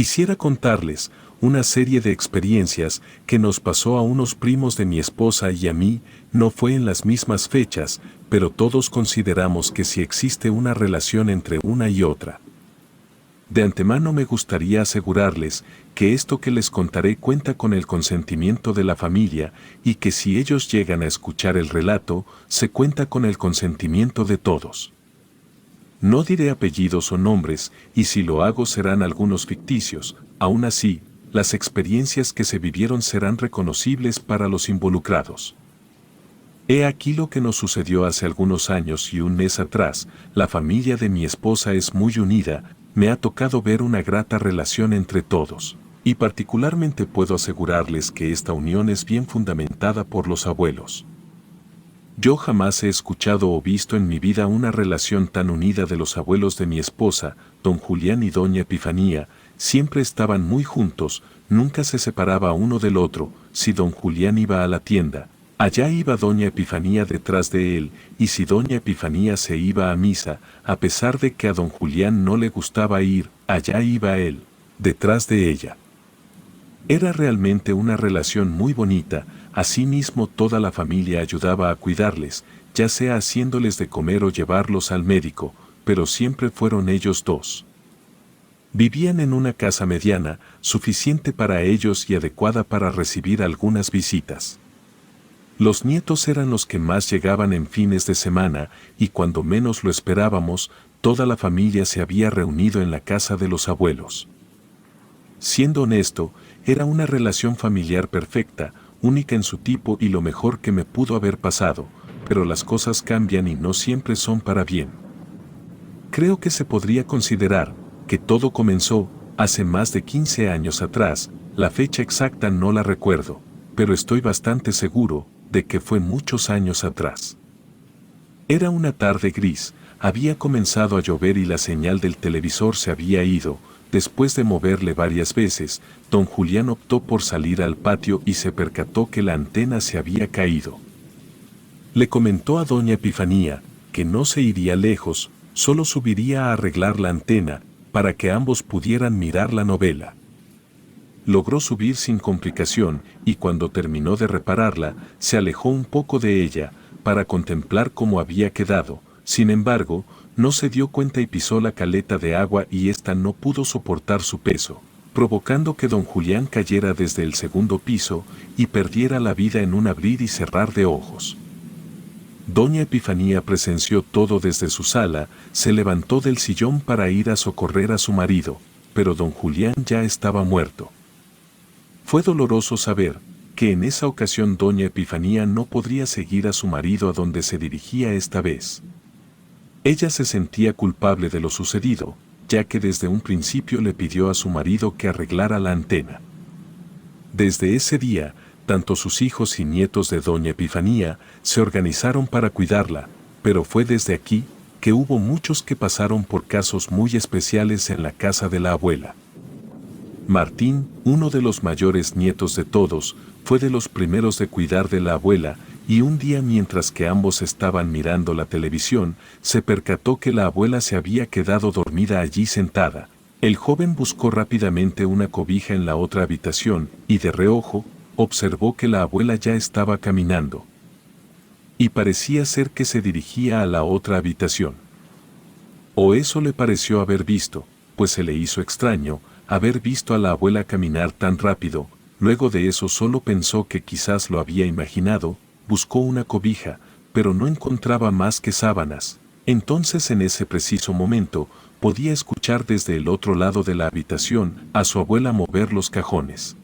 Quisiera contarles una serie de experiencias que nos pasó a unos primos de mi esposa y a mí. No fue en las mismas fechas, pero todos consideramos que sí existe una relación entre una y otra. De antemano me gustaría asegurarles que esto que les contaré cuenta con el consentimiento de la familia y que si ellos llegan a escuchar el relato, se cuenta con el consentimiento de todos. No diré apellidos o nombres, y si lo hago serán algunos ficticios. Aún así, las experiencias que se vivieron serán reconocibles para los involucrados. He aquí lo que nos sucedió hace algunos años y un mes atrás. La familia de mi esposa es muy unida, me ha tocado ver una grata relación entre todos, y particularmente puedo asegurarles que esta unión es bien fundamentada por los abuelos. Yo jamás he escuchado o visto en mi vida una relación tan unida de los abuelos de mi esposa, don Julián y doña Epifanía. Siempre estaban muy juntos, nunca se separaba uno del otro. Si don Julián iba a la tienda, allá iba doña Epifanía detrás de él, y si doña Epifanía se iba a misa, a pesar de que a don Julián no le gustaba ir, allá iba él, detrás de ella. Era realmente una relación muy bonita. Asimismo, toda la familia ayudaba a cuidarles, ya sea haciéndoles de comer o llevarlos al médico, pero siempre fueron ellos dos. Vivían en una casa mediana, suficiente para ellos y adecuada para recibir algunas visitas. Los nietos eran los que más llegaban en fines de semana, y cuando menos lo esperábamos, toda la familia se había reunido en la casa de los abuelos. Siendo honesto, era una relación familiar perfecta, única en su tipo y lo mejor que me pudo haber pasado, pero las cosas cambian y no siempre son para bien. Creo que se podría considerar que todo comenzó hace más de 15 años atrás. La fecha exacta no la recuerdo, pero estoy bastante seguro de que fue muchos años atrás. Era una tarde gris, había comenzado a llover y la señal del televisor se había ido. Después de moverle varias veces, don Julián optó por salir al patio y se percató que la antena se había caído. Le comentó a doña Epifanía que no se iría lejos, solo subiría a arreglar la antena, para que ambos pudieran mirar la novela. Logró subir sin complicación, y cuando terminó de repararla, se alejó un poco de ella, para contemplar cómo había quedado. Sin embargo, no se dio cuenta y pisó la caleta de agua y ésta no pudo soportar su peso, provocando que don Julián cayera desde el segundo piso y perdiera la vida en un abrir y cerrar de ojos. Doña Epifanía presenció todo desde su sala, se levantó del sillón para ir a socorrer a su marido, pero don Julián ya estaba muerto. Fue doloroso saber que en esa ocasión doña Epifanía no podría seguir a su marido a donde se dirigía esta vez. Ella se sentía culpable de lo sucedido, ya que desde un principio le pidió a su marido que arreglara la antena. Desde ese día, tanto sus hijos y nietos de doña Epifanía se organizaron para cuidarla, pero fue desde aquí que hubo muchos que pasaron por casos muy especiales en la casa de la abuela. Martín, uno de los mayores nietos de todos, fue de los primeros de cuidar de la abuela, y un día mientras que ambos estaban mirando la televisión, se percató que la abuela se había quedado dormida allí sentada. El joven buscó rápidamente una cobija en la otra habitación, y de reojo, observó que la abuela ya estaba caminando. Y parecía ser que se dirigía a la otra habitación. O eso le pareció haber visto, pues se le hizo extraño haber visto a la abuela caminar tan rápido. Luego de eso solo pensó que quizás lo había imaginado. Buscó una cobija, pero no encontraba más que sábanas. Entonces en ese preciso momento, podía escuchar desde el otro lado de la habitación a su abuela mover los cajones.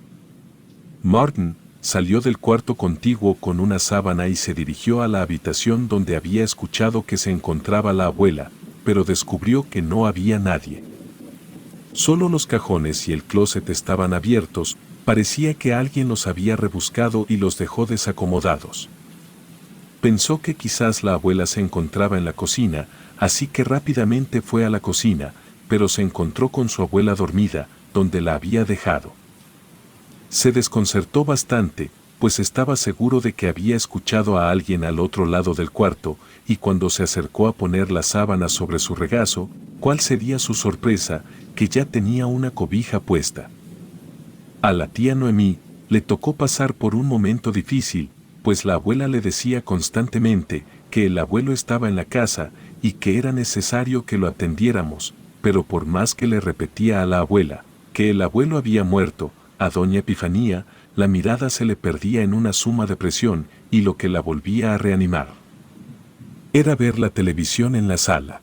Martin salió del cuarto contiguo con una sábana y se dirigió a la habitación donde había escuchado que se encontraba la abuela, pero descubrió que no había nadie. Solo los cajones y el closet estaban abiertos. Parecía que alguien los había rebuscado y los dejó desacomodados. Pensó que quizás la abuela se encontraba en la cocina, así que rápidamente fue a la cocina, pero se encontró con su abuela dormida, donde la había dejado. Se desconcertó bastante, pues estaba seguro de que había escuchado a alguien al otro lado del cuarto, y cuando se acercó a poner la sábana sobre su regazo, ¿cuál sería su sorpresa? que ya tenía una cobija puesta. A la tía Noemí le tocó pasar por un momento difícil, pues la abuela le decía constantemente que el abuelo estaba en la casa y que era necesario que lo atendiéramos, pero por más que le repetía a la abuela que el abuelo había muerto, a doña Epifanía la mirada se le perdía en una suma depresión y lo que la volvía a reanimar era ver la televisión en la sala.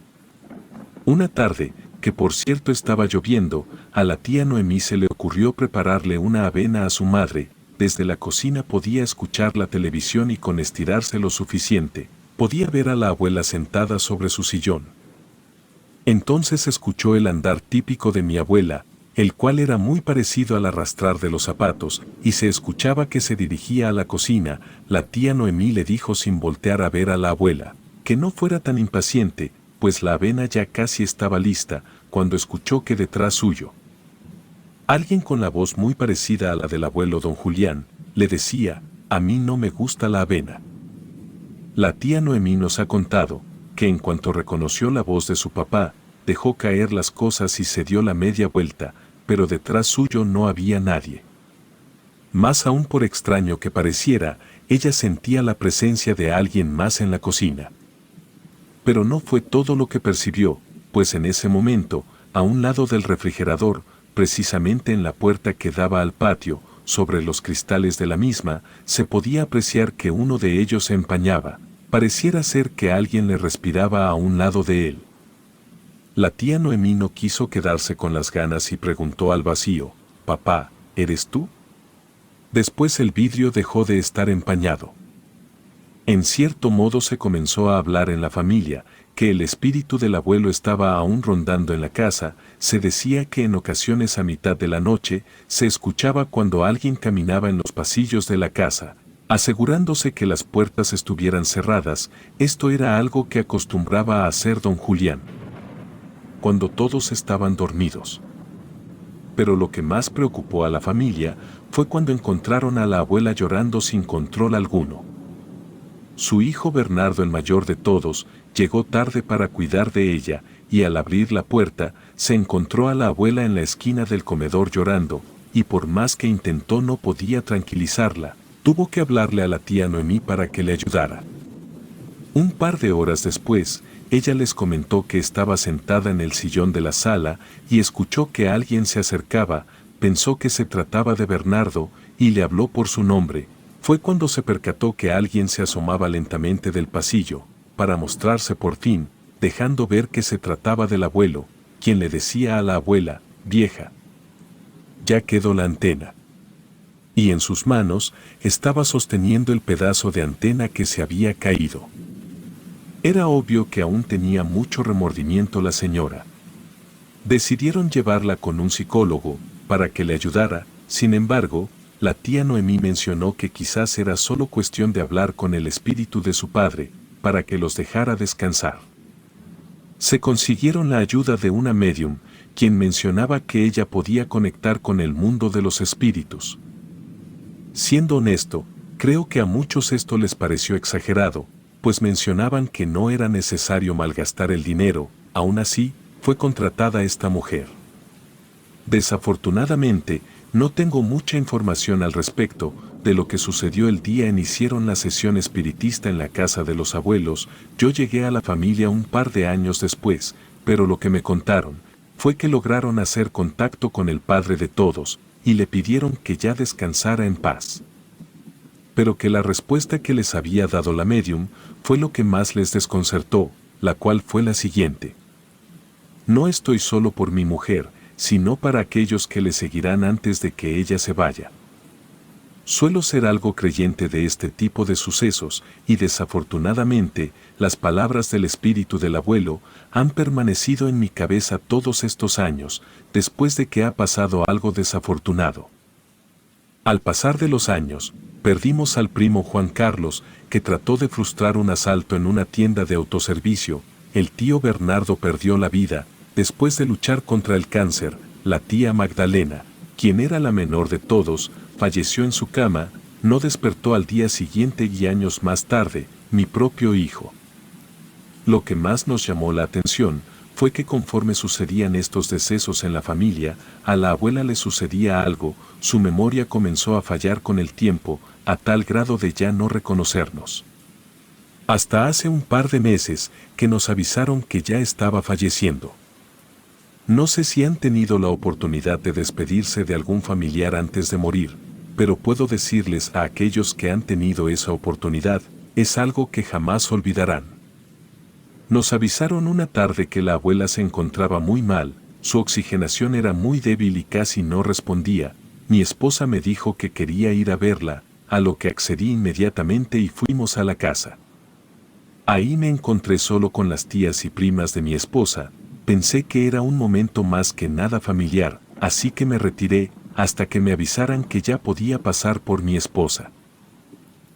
Una tarde, que por cierto estaba lloviendo, a la tía Noemí se le ocurrió prepararle una avena a su madre. Desde la cocina podía escuchar la televisión y con estirarse lo suficiente, podía ver a la abuela sentada sobre su sillón. Entonces escuchó el andar típico de mi abuela, el cual era muy parecido al arrastrar de los zapatos, y se escuchaba que se dirigía a la cocina. La tía Noemí le dijo sin voltear a ver a la abuela, que no fuera tan impaciente, pues la avena ya casi estaba lista, cuando escuchó que detrás suyo alguien con la voz muy parecida a la del abuelo don Julián, le decía: «A mí no me gusta la avena». La tía Noemí nos ha contado que en cuanto reconoció la voz de su papá, dejó caer las cosas y se dio la media vuelta, pero detrás suyo no había nadie. Más aún por extraño que pareciera, ella sentía la presencia de alguien más en la cocina. Pero no fue todo lo que percibió, pues en ese momento, a un lado del refrigerador, precisamente en la puerta que daba al patio, sobre los cristales de la misma, se podía apreciar que uno de ellos se empañaba. Pareciera ser que alguien le respiraba a un lado de él. La tía Noemí no quiso quedarse con las ganas y preguntó al vacío: «Papá, ¿eres tú?». Después el vidrio dejó de estar empañado. En cierto modo se comenzó a hablar en la familia, que el espíritu del abuelo estaba aún rondando en la casa. Se decía que en ocasiones a mitad de la noche se escuchaba cuando alguien caminaba en los pasillos de la casa, asegurándose que las puertas estuvieran cerradas. Esto era algo que acostumbraba a hacer don Julián cuando todos estaban dormidos. Pero lo que más preocupó a la familia fue cuando encontraron a la abuela llorando sin control alguno. Su hijo Bernardo, el mayor de todos, llegó tarde para cuidar de ella, y al abrir la puerta, se encontró a la abuela en la esquina del comedor llorando, y por más que intentó no podía tranquilizarla. Tuvo que hablarle a la tía Noemí para que le ayudara. Un par de horas después, ella les comentó que estaba sentada en el sillón de la sala y escuchó que alguien se acercaba. Pensó que se trataba de Bernardo y le habló por su nombre. Fue cuando se percató que alguien se asomaba lentamente del pasillo, para mostrarse por fin, dejando ver que se trataba del abuelo, quien le decía a la abuela: «Vieja, ya quedó la antena». Y en sus manos estaba sosteniendo el pedazo de antena que se había caído. Era obvio que aún tenía mucho remordimiento la señora. Decidieron llevarla con un psicólogo, para que le ayudara. Sin embargo, la tía Noemí mencionó que quizás era solo cuestión de hablar con el espíritu de su padre, para que los dejara descansar. Se consiguieron la ayuda de una médium, quien mencionaba que ella podía conectar con el mundo de los espíritus. Siendo honesto, creo que a muchos esto les pareció exagerado, pues mencionaban que no era necesario malgastar el dinero. Aún así, fue contratada esta mujer. Desafortunadamente, no tengo mucha información al respecto de lo que sucedió el día iniciaron la sesión espiritista en la casa de los abuelos. Yo llegué a la familia un par de años después, pero lo que me contaron fue que lograron hacer contacto con el padre de todos y le pidieron que ya descansara en paz. Pero que la respuesta que les había dado la médium fue lo que más les desconcertó, la cual fue la siguiente: «No estoy solo por mi mujer, sino para aquellos que le seguirán antes de que ella se vaya». Suelo ser algo creyente de este tipo de sucesos, y desafortunadamente, las palabras del espíritu del abuelo han permanecido en mi cabeza todos estos años, después de que ha pasado algo desafortunado. Al pasar de los años, perdimos al primo Juan Carlos, que trató de frustrar un asalto en una tienda de autoservicio. El tío Bernardo perdió la vida después de luchar contra el cáncer. La tía Magdalena, quien era la menor de todos, falleció en su cama. No despertó al día siguiente y años más tarde, mi propio hijo. Lo que más nos llamó la atención fue que conforme sucedían estos decesos en la familia, a la abuela le sucedía algo, su memoria comenzó a fallar con el tiempo, a tal grado de ya no reconocernos. Hasta hace un par de meses que nos avisaron que ya estaba falleciendo. No sé si han tenido la oportunidad de despedirse de algún familiar antes de morir, pero puedo decirles a aquellos que han tenido esa oportunidad, es algo que jamás olvidarán. Nos avisaron una tarde que la abuela se encontraba muy mal, su oxigenación era muy débil y casi no respondía. Mi esposa me dijo que quería ir a verla, a lo que accedí inmediatamente y fuimos a la casa. Ahí me encontré solo con las tías y primas de mi esposa, pensé que era un momento más que nada familiar, así que me retiré hasta que me avisaran que ya podía pasar por mi esposa.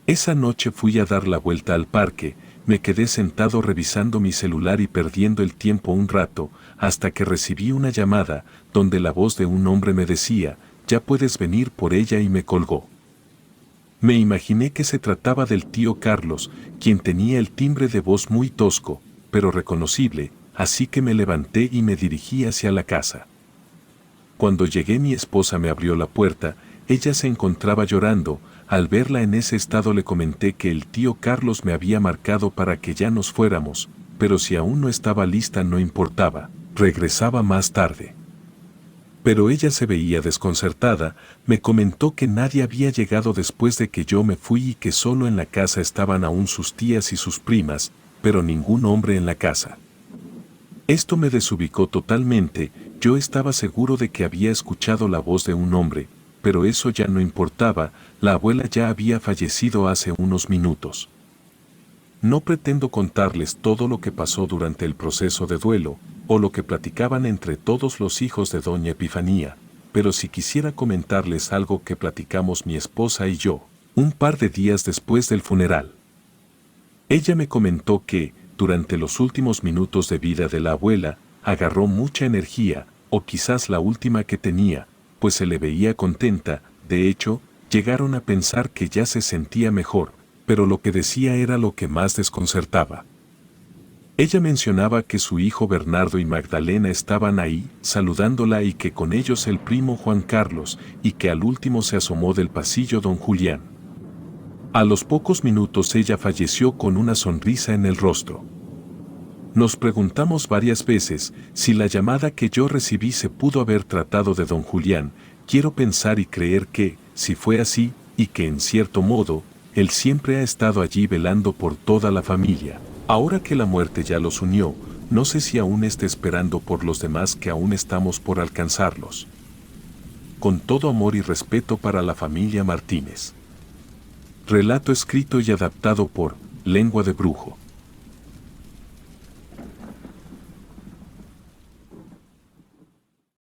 Esa noche fui a dar la vuelta al parque, me quedé sentado revisando mi celular y perdiendo el tiempo un rato, hasta que recibí una llamada, donde la voz de un hombre me decía, ya puedes venir por ella y me colgó. Me imaginé que se trataba del tío Carlos, quien tenía el timbre de voz muy tosco, pero reconocible, así que me levanté y me dirigí hacia la casa. Cuando llegué mi esposa me abrió la puerta, ella se encontraba llorando, al verla en ese estado le comenté que el tío Carlos me había marcado para que ya nos fuéramos, pero si aún no estaba lista no importaba, regresaba más tarde. Pero ella se veía desconcertada, me comentó que nadie había llegado después de que yo me fui y que solo en la casa estaban aún sus tías y sus primas, pero ningún hombre en la casa. Esto me desubicó totalmente, yo estaba seguro de que había escuchado la voz de un hombre, pero eso ya no importaba, la abuela ya había fallecido hace unos minutos. No pretendo contarles todo lo que pasó durante el proceso de duelo, o lo que platicaban entre todos los hijos de doña Epifanía, pero sí quisiera comentarles algo que platicamos mi esposa y yo, un par de días después del funeral. Ella me comentó que, durante los últimos minutos de vida de la abuela, agarró mucha energía, o quizás la última que tenía, pues se le veía contenta, de hecho, llegaron a pensar que ya se sentía mejor, pero lo que decía era lo que más desconcertaba. Ella mencionaba que su hijo Bernardo y Magdalena estaban ahí, saludándola y que con ellos el primo Juan Carlos, y que al último se asomó del pasillo don Julián. A los pocos minutos ella falleció con una sonrisa en el rostro. Nos preguntamos varias veces si la llamada que yo recibí se pudo haber tratado de don Julián. Quiero pensar y creer que, si fue así, y que en cierto modo, él siempre ha estado allí velando por toda la familia. Ahora que la muerte ya los unió, no sé si aún esté esperando por los demás que aún estamos por alcanzarlos. Con todo amor y respeto para la familia Martínez. Relato escrito y adaptado por Lengua de Brujo.